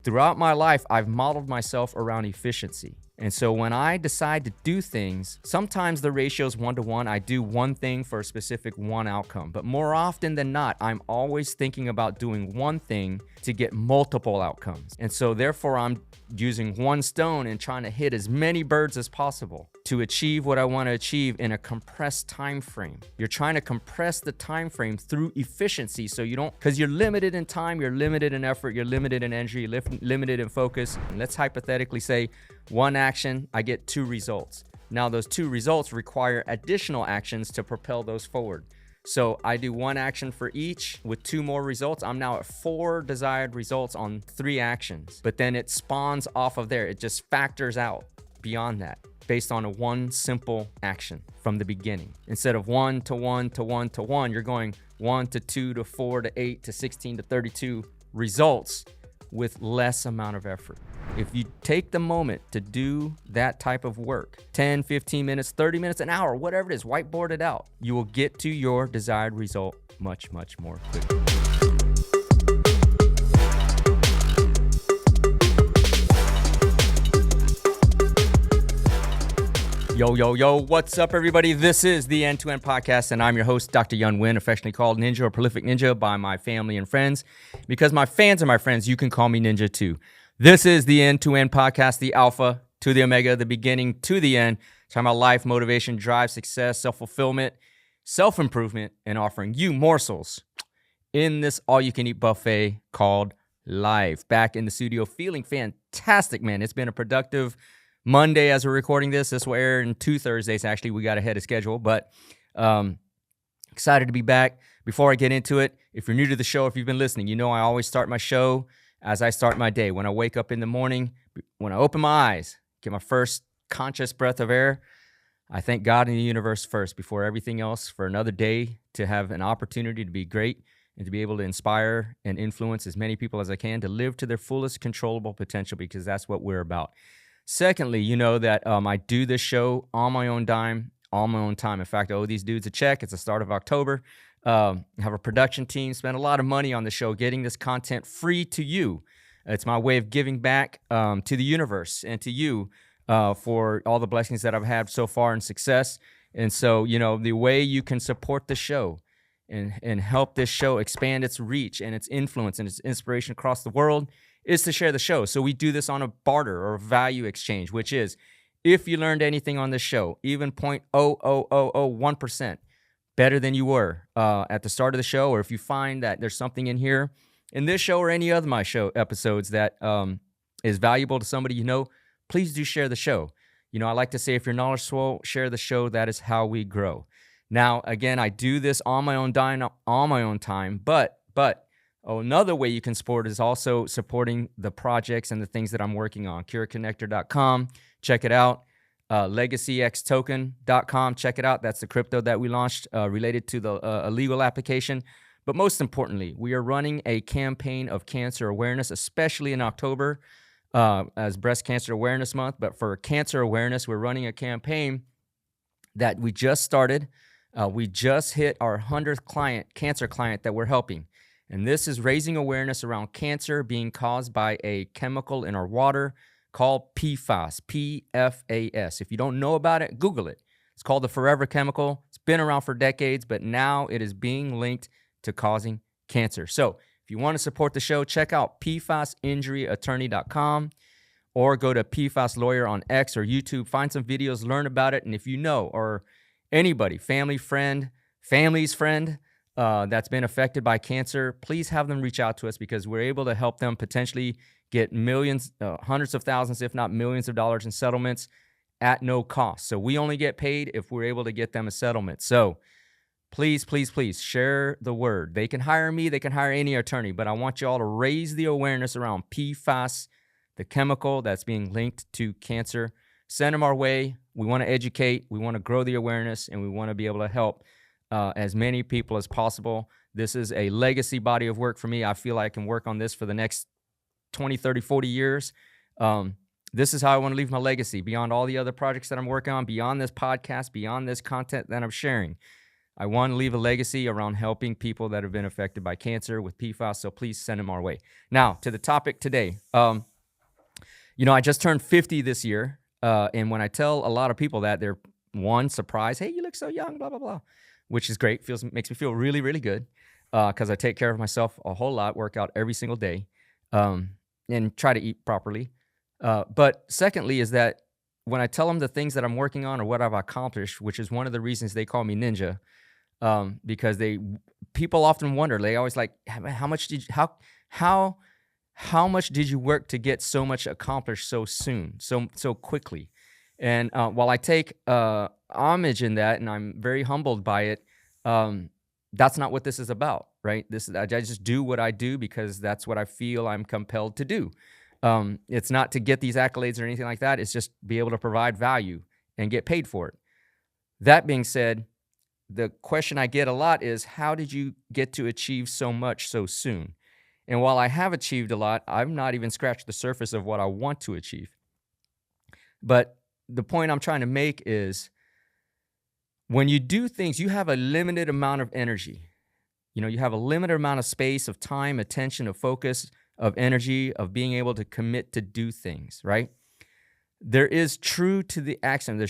Throughout my life, I've modeled myself around efficiency. And so when I decide to do things, sometimes the ratio is 1-to-1. I do one thing for a specific one outcome. But more often than not, I'm always thinking about doing one thing to get multiple outcomes. And so therefore, I'm using one stone and trying to hit as many birds as possible to achieve what I want to achieve in a compressed time frame. You're trying to compress the time frame through efficiency, so you don't, because you're limited in time, you're limited in effort, you're limited in energy, you're limited in focus. And let's hypothetically say one action, I get 2 results. Now those 2 results require additional actions to propel those forward. So I do one action for each with 2 more results. I'm now at 4 desired results on 3 actions, but then it spawns off of there. It just factors out beyond that based on a one simple action from the beginning. Instead of 1 to 1 to 1 to 1, you're going 1 to 2 to 4 to 8 to 16 to 32 results with less amount of effort. If you take the moment to do that type of work, 10, 15 minutes, 30 minutes, an hour, whatever it is, whiteboard it out, you will get to your desired result much, much more quickly. Yo, what's up, everybody? This is the End-to-End Podcast, and I'm your host, Dr. Yun Win, affectionately called Ninja or Prolific Ninja by my family and friends. Because my fans are my friends, you can call me Ninja too. This is the End-to-End Podcast, the Alpha to the Omega, the beginning to the end. Talking about life, motivation, drive, success, self-fulfillment, self-improvement, and offering you morsels in this all-you-can-eat buffet called life. Back in the studio, feeling fantastic, man. It's been a productive Monday as we're recording this. This will air in 2 Thursdays. Actually, we got ahead of schedule, but excited to be back. Before I get into it, if you're new to the show, if you've been listening, you know I always start my show as I start my day. When I wake up in the morning, when I open my eyes, get my first conscious breath of air, I thank God and the universe first before everything else for another day to have an opportunity to be great and to be able to inspire and influence as many people as I can to live to their fullest controllable potential, because that's what we're about. Secondly, you know that I do this show on my own dime, on my own time. In fact, I owe these dudes a check. It's the start of October. I have a production team, spent a lot of money on the show, getting this content free to you. It's my way of giving back to the universe and to you for all the blessings that I've had so far and success. And so, you know, the way you can support the show and help this show expand its reach and its influence and its inspiration across the world is to share the show. So we do this on a barter or value exchange, which is if you learned anything on this show, even 0.00001% better than you were at the start of the show, or if you find that there's something in here, in this show or any other of my show episodes that is valuable to somebody you know, please do share the show. You know, I like to say if you're knowledgeable, share the show. That is how we grow. Now, again, I do this on my own dime, on my own time, but another way you can support is also supporting the projects and the things that I'm working on. CuraConnector.com, check it out. LegacyXToken.com, check it out. That's the crypto that we launched related to the illegal application. But most importantly, we are running a campaign of cancer awareness, especially in October as Breast Cancer Awareness Month. But for cancer awareness, we're running a campaign that we just started. We just hit our 100th cancer client that we're helping. And this is raising awareness around cancer being caused by a chemical in our water called PFAS, P-F-A-S. If you don't know about it, Google it. It's called the forever chemical. It's been around for decades, but now it is being linked to causing cancer. So if you want to support the show, check out PFASinjuryattorney.com or go to PFAS Lawyer on X or YouTube. Find some videos, learn about it. And if you know, or anybody, family's friend, that's been affected by cancer, please have them reach out to us, because we're able to help them potentially get millions, hundreds of thousands, if not millions of dollars in settlements at no cost. So we only get paid if we're able to get them a settlement. So please share the word. They can hire me, they can hire any attorney, but I want you all to raise the awareness around PFAS, the chemical that's being linked to cancer. Send them our way. We want to educate, we want to grow the awareness, and we want to be able to help as many people as possible. This is a legacy body of work for me. I feel I can work on this for the next 20, 30, 40 years. This is how I want to leave my legacy beyond all the other projects that I'm working on, beyond this podcast, beyond this content that I'm sharing. I want to leave a legacy around helping people that have been affected by cancer with PFAS, so please send them our way. Now, to the topic today. I just turned 50 this year, and when I tell a lot of people that, they're, one, surprised, hey, you look so young, blah, blah, blah, which is great, makes me feel really, really good, because I take care of myself a whole lot, work out every single day, and try to eat properly. But secondly is that when I tell them the things that I'm working on or what I've accomplished, which is one of the reasons they call me Ninja, because people often wonder, they always like, how much did you work to get so much accomplished so soon, so quickly? And while I take homage in that, and I'm very humbled by it, that's not what this is about, right? I just do what I do because that's what I feel I'm compelled to do. It's not to get these accolades or anything like that. It's just be able to provide value and get paid for it. That being said, the question I get a lot is, how did you get to achieve so much so soon? And while I have achieved a lot, I've not even scratched the surface of what I want to achieve. But the point I'm trying to make is, when you do things, you have a limited amount of energy. You have a limited amount of space, of time, attention, of focus, of energy, of being able to commit to do things, right? There's truth to the axiom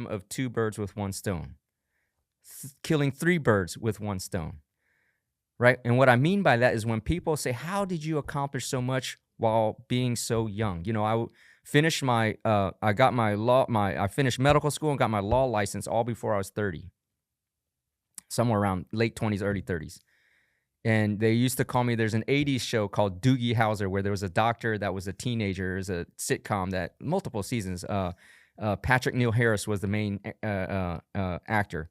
of 2 birds with 1 stone. Killing 3 birds with 1 stone, right? And what I mean by that is when people say, how did you accomplish so much while being so young? I finished I finished medical school and got my law license all before I was 30, somewhere around late 20s, early 30s. And they used to call me, there's an 80s show called Doogie Howser, where there was a doctor that was a teenager. It was a sitcom that multiple seasons. Patrick Neil Harris was the main actor.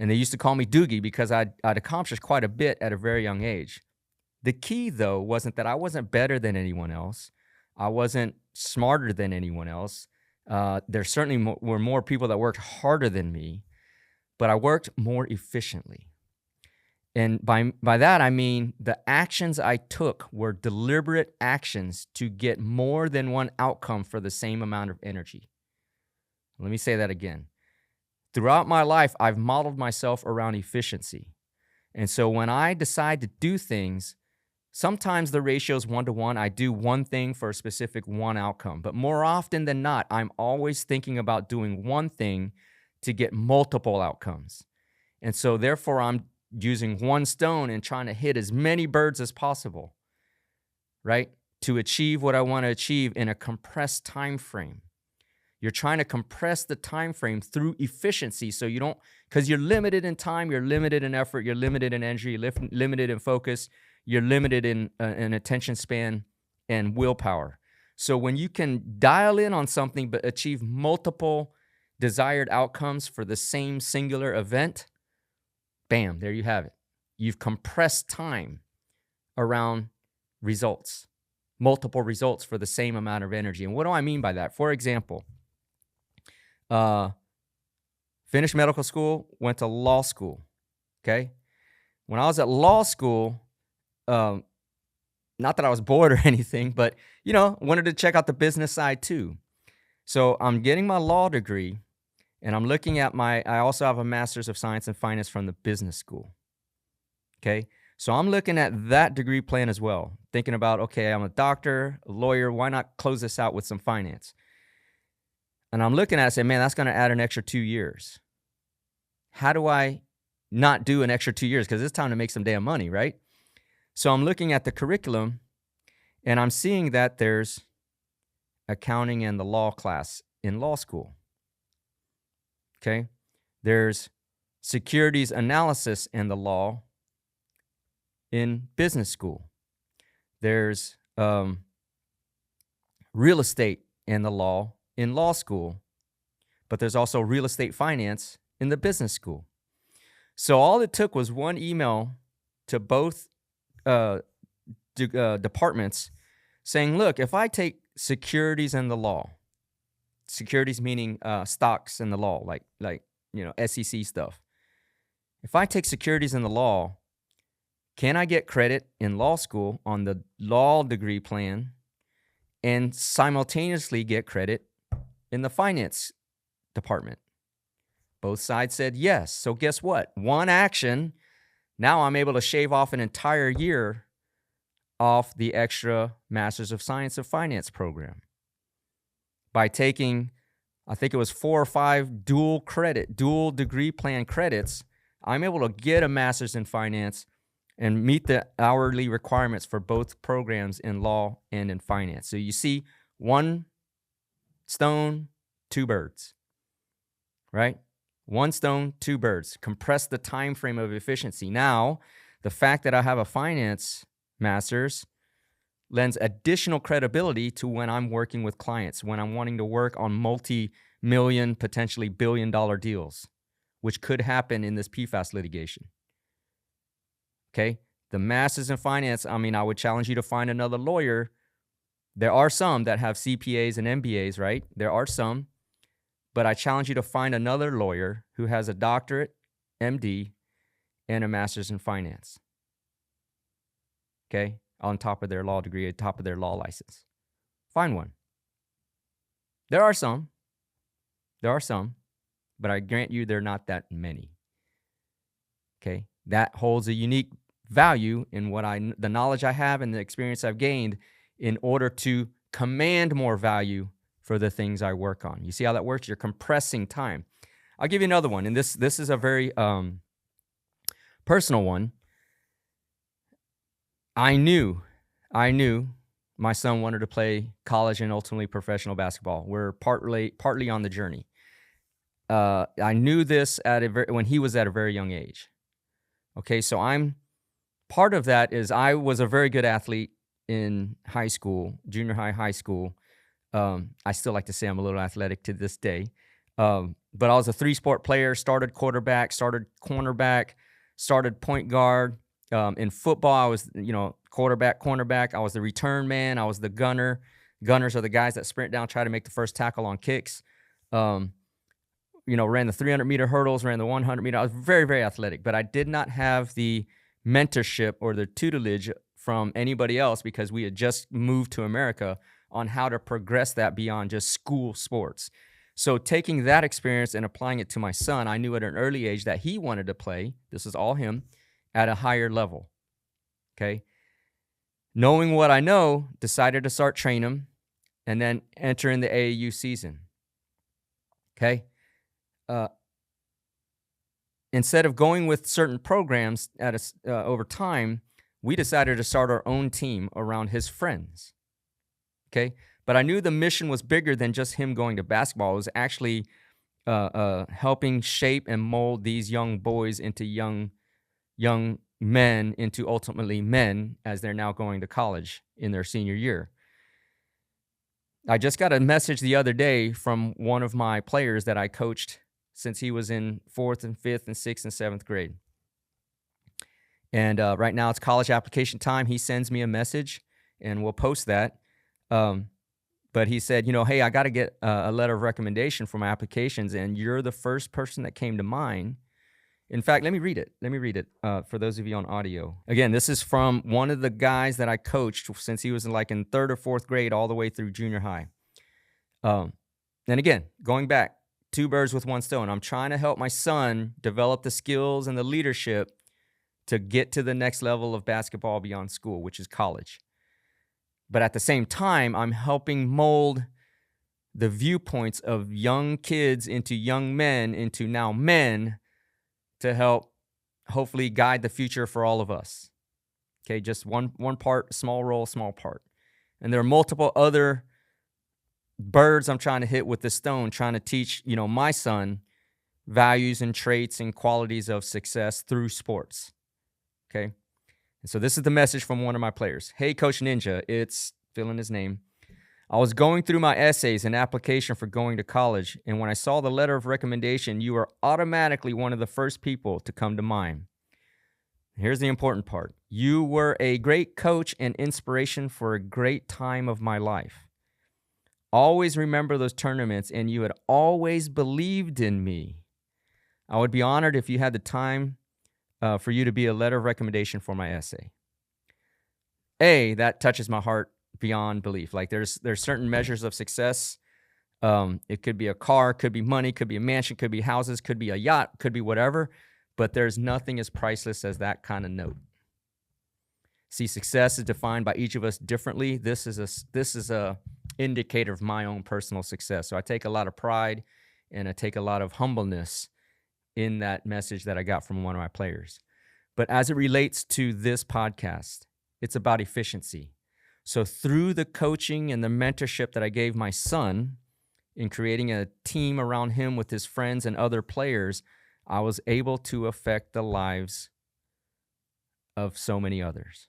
And they used to call me Doogie because I'd accomplished quite a bit at a very young age. The key, though, wasn't that I wasn't better than anyone else. I wasn't smarter than anyone else. There certainly were more people that worked harder than me, but I worked more efficiently. And by that, I mean the actions I took were deliberate actions to get more than one outcome for the same amount of energy. Let me say that again. Throughout my life, I've modeled myself around efficiency. And so when I decide to do things, sometimes the ratio is 1-to-1. I do one thing for a specific one outcome. But more often than not, I'm always thinking about doing one thing to get multiple outcomes. And so therefore, I'm using 1 stone and trying to hit as many birds as possible, right? To achieve what I want to achieve in a compressed time frame. You're trying to compress the time frame through efficiency, so you don't, because you're limited in time, you're limited in effort, you're limited in energy, you're limited in focus, you're limited in attention span and willpower. So when you can dial in on something but achieve multiple desired outcomes for the same singular event, bam, there you have it. You've compressed time around results, multiple results for the same amount of energy. And what do I mean by that? For example, finished medical school, went to law school, okay? When I was at law school, not that I was bored or anything, but, wanted to check out the business side too. So I'm getting my law degree, and I'm looking at I also have a master's of science and finance from the business school, okay? So I'm looking at that degree plan as well, thinking about, okay, I'm a doctor, a lawyer, why not close this out with some finance? And I'm looking at it and saying, man, that's going to add an extra 2 years. How do I not do an extra 2 years? Because it's time to make some damn money, right? So I'm looking at the curriculum, and I'm seeing that there's accounting and the law class in law school. Okay? There's securities analysis and the law in business school. There's real estate and the law in law school, but there's also real estate finance in the business school. So all it took was one email to both departments saying, look, if I take securities and the law, securities meaning stocks and the law, like SEC stuff. If I take securities and the law, can I get credit in law school on the law degree plan and simultaneously get credit in the finance department? Both sides said yes. So guess what? One action, now I'm able to shave off an entire year off the extra Masters of Science of Finance program by taking, I think it was 4 or 5 dual degree plan credits. I'm able to get a master's in finance and meet the hourly requirements for both programs in law and in finance. So you see, one stone, two birds, right? One stone, two birds. Compress the time frame of efficiency. Now, the fact that I have a finance master's lends additional credibility to when I'm working with clients, when I'm wanting to work on multi-million, potentially billion-dollar deals, which could happen in this PFAS litigation. Okay? The master's in finance, I mean, I would challenge you to find another lawyer. There are some that have CPAs and MBAs, right? There are some. But I challenge you to find another lawyer who has a doctorate, MD, and a master's in finance. Okay? On top of their law degree, on top of their law license. Find one. There are some, but I grant you they're not that many. Okay? That holds a unique value in the knowledge I have and the experience I've gained in order to command more value for the things I work on. You see how that works? You're compressing time. I'll give you another one, and this is a very personal one. I knew my son wanted to play college and ultimately professional basketball. We're partly on the journey. I knew this when he was at a very young age. Okay, so part of that is I was a very good athlete in high school, junior high school. I still like to say I'm a little athletic to this day. But I was a 3-sport player, started quarterback, started cornerback, started point guard. In football, I was, quarterback, cornerback. I was the return man. I was the gunner. Gunners are the guys that sprint down, try to make the first tackle on kicks. Ran the 300-meter hurdles, ran the 100-meter. I was very, very athletic, but I did not have the mentorship or the tutelage from anybody else because we had just moved to America on how to progress that beyond just school sports. So taking that experience and applying it to my son, I knew at an early age that he wanted to play, this is all him, at a higher level, okay? Knowing what I know, decided to start train him and then enter in the AAU season, okay? Instead of going with certain programs over time, we decided to start our own team around his friends. Okay, but I knew the mission was bigger than just him going to basketball. It was actually helping shape and mold these young boys into young men, into ultimately men as they're now going to college in their senior year. I just got a message the other day from one of my players that I coached since he was in 4th and 5th and 6th and 7th grade. And right now it's college application time. He sends me a message, and we'll post that. But he said, hey, I got to get a letter of recommendation for my applications, and you're the first person that came to mind. In fact, let me read it for those of you on audio. Again, this is from one of the guys that I coached since he was in 3rd or 4th grade all the way through junior high. And again, going back, 2 birds with one stone. I'm trying to help my son develop the skills and the leadership to get to the next level of basketball beyond school, which is college. But at the same time, I'm helping mold the viewpoints of young kids into young men, into now men, to help hopefully guide the future for all of us. Okay, just one part, small role, small part. And there are multiple other birds I'm trying to hit with the stone, trying to teach, my son values and traits and qualities of success through sports. Okay. And so this is the message from one of my players. Hey, Coach Ninja, it's fill in his name. I was going through my essays and application for going to college, and when I saw the letter of recommendation, you were automatically one of the first people to come to mind. Here's the important part. You were a great coach and inspiration for a great time of my life. Always remember those tournaments, and you had always believed in me. I would be honored if you had the time for you to be a letter of recommendation for my essay. That touches my heart beyond belief. There's certain measures of success It could be a car, could be money, could be a mansion, could be houses, could be a yacht, could be whatever. But there's nothing as priceless as that kind of note. See, success is defined by each of us differently. This is a indicator of my own personal success. So I take a lot of pride and I take a lot of humbleness in that message that I got from one of my players. But as it relates to this podcast, it's about efficiency. So through the coaching and the mentorship that I gave my son in creating a team around him with his friends and other players, I was able to affect the lives of so many others.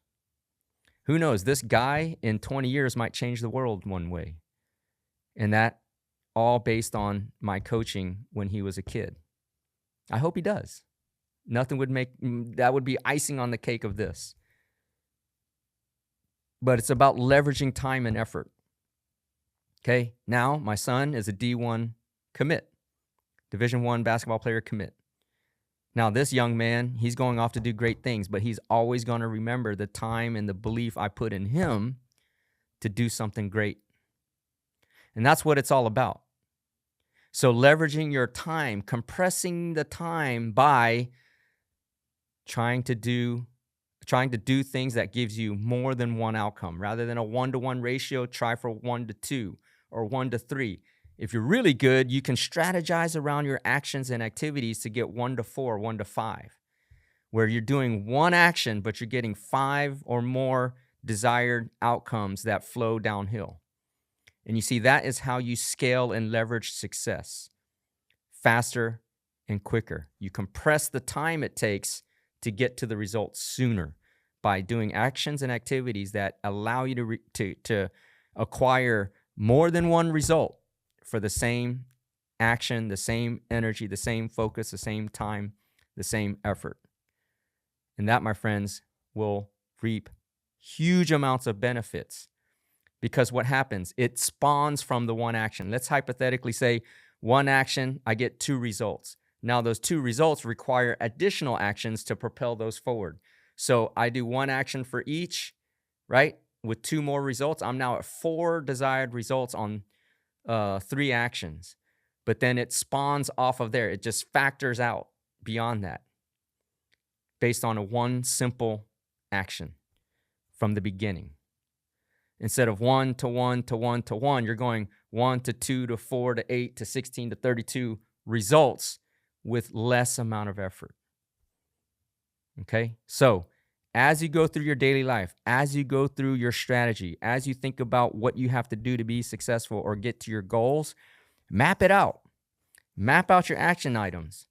Who knows, this guy in 20 years might change the world one way. And that all based on my coaching when he was a kid. I hope he does. Nothing would that would be icing on the cake of this. But it's about leveraging time and effort. Okay, now my son is a D1 commit, Division I basketball player commit. Now this young man, he's going off to do great things, but he's always going to remember the time and the belief I put in him to do something great. And that's what it's all about. So leveraging your time, compressing the time by trying to do things that gives you more than one outcome. Rather than a 1-to-1 ratio, try for 1-to-2 or 1-to-3. If you're really good, you can strategize around your actions and activities to get 1-to-4, 1-to-5, where you're doing one action, but you're getting 5 or more desired outcomes that flow downhill. And you see, that is how you scale and leverage success faster and quicker. You compress the time it takes to get to the results sooner by doing actions and activities that allow you to acquire more than one result for the same action, the same energy, the same focus, the same time, the same effort. And that, my friends, will reap huge amounts of benefits, because what happens, it spawns from the one action. Let's hypothetically say one action, I get 2 results. Now those 2 results require additional actions to propel those forward. So I do one action for each, right? With 2 more results, I'm now at 4 desired results on 3 actions. But then it spawns off of there. It just factors out beyond that based on a one simple action from the beginning. Instead of 1 to 1 to 1 to 1, you're going 1 to 2 to 4 to 8 to 16 to 32 results with less amount of effort. Okay? So as you go through your daily life, as you go through your strategy, as you think about what you have to do to be successful or get to your goals, map it out. Map out your action items.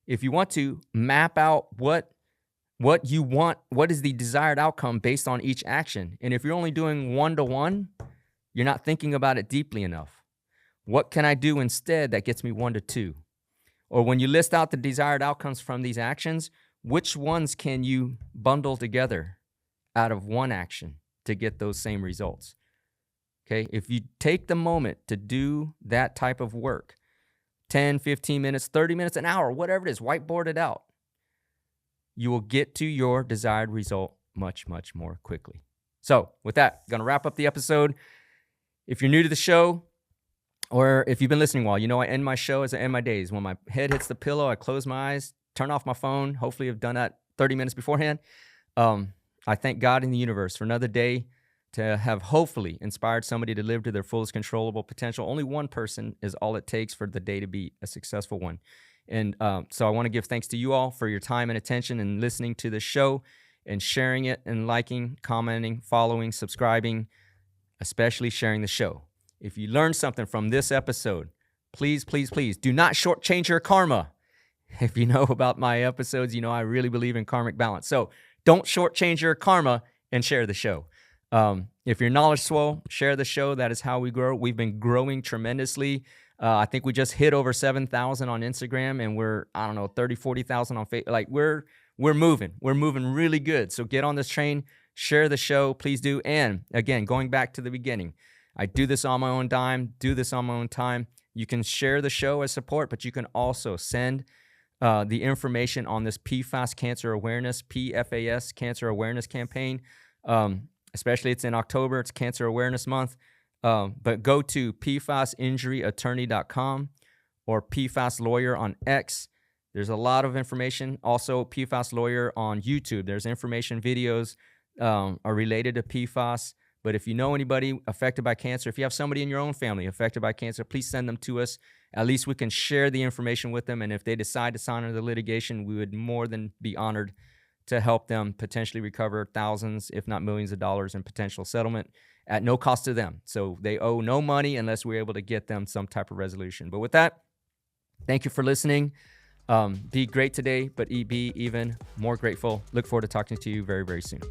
If you want to, map out what you want, what is the desired outcome based on each action. And if you're only doing 1-to-1, you're not thinking about it deeply enough. What can I do instead that gets me 1-to-2? Or when you list out the desired outcomes from these actions, which ones can you bundle together out of one action to get those same results? Okay, if you take the moment to do that type of work, 10, 15 minutes, 30 minutes, an hour, whatever it is, whiteboard it out, you will get to your desired result much, much more quickly. So with that, I'm going to wrap up the episode. If you're new to the show, or if you've been listening a while, you know I end my show as I end my days. When my head hits the pillow, I close my eyes, turn off my phone. Hopefully I've done that 30 minutes beforehand. I thank God in the universe for another day to have hopefully inspired somebody to live to their fullest controllable potential. Only one person is all it takes for the day to be a successful one. And so I want to give thanks to you all for your time and attention and listening to the show and sharing it and liking, commenting, following, subscribing, especially sharing the show. If you learned something from this episode, please, please, please do not shortchange your karma. If you know about my episodes, you know I really believe in karmic balance. So don't shortchange your karma and share the show. If you're knowledge swole, share the show. That is how we grow. We've been growing tremendously. I think we just hit over 7,000 on Instagram, and we're, 30, 40,000 on Facebook. Like we're moving. We're moving really good. So get on this train, share the show, please do. And again, going back to the beginning, I do this on my own dime, do this on my own time. You can share the show as support, but you can also send the information on this PFAS cancer awareness, PFAS cancer awareness campaign. Especially it's in October, it's Cancer Awareness Month. But go to pfasinjuryattorney.com or PFAS Lawyer on X. There's a lot of information. Also, PFAS Lawyer on YouTube. There's information videos are related to PFAS. But if you know anybody affected by cancer, if you have somebody in your own family affected by cancer, please send them to us. At least we can share the information with them. And if they decide to sign under the litigation, we would more than be honored to help them potentially recover thousands, if not millions of dollars in potential settlement at no cost to them. So they owe no money unless we're able to get them some type of resolution. But with that, thank you for listening. Be great today, but be even more grateful. Look forward to talking to you very, very soon.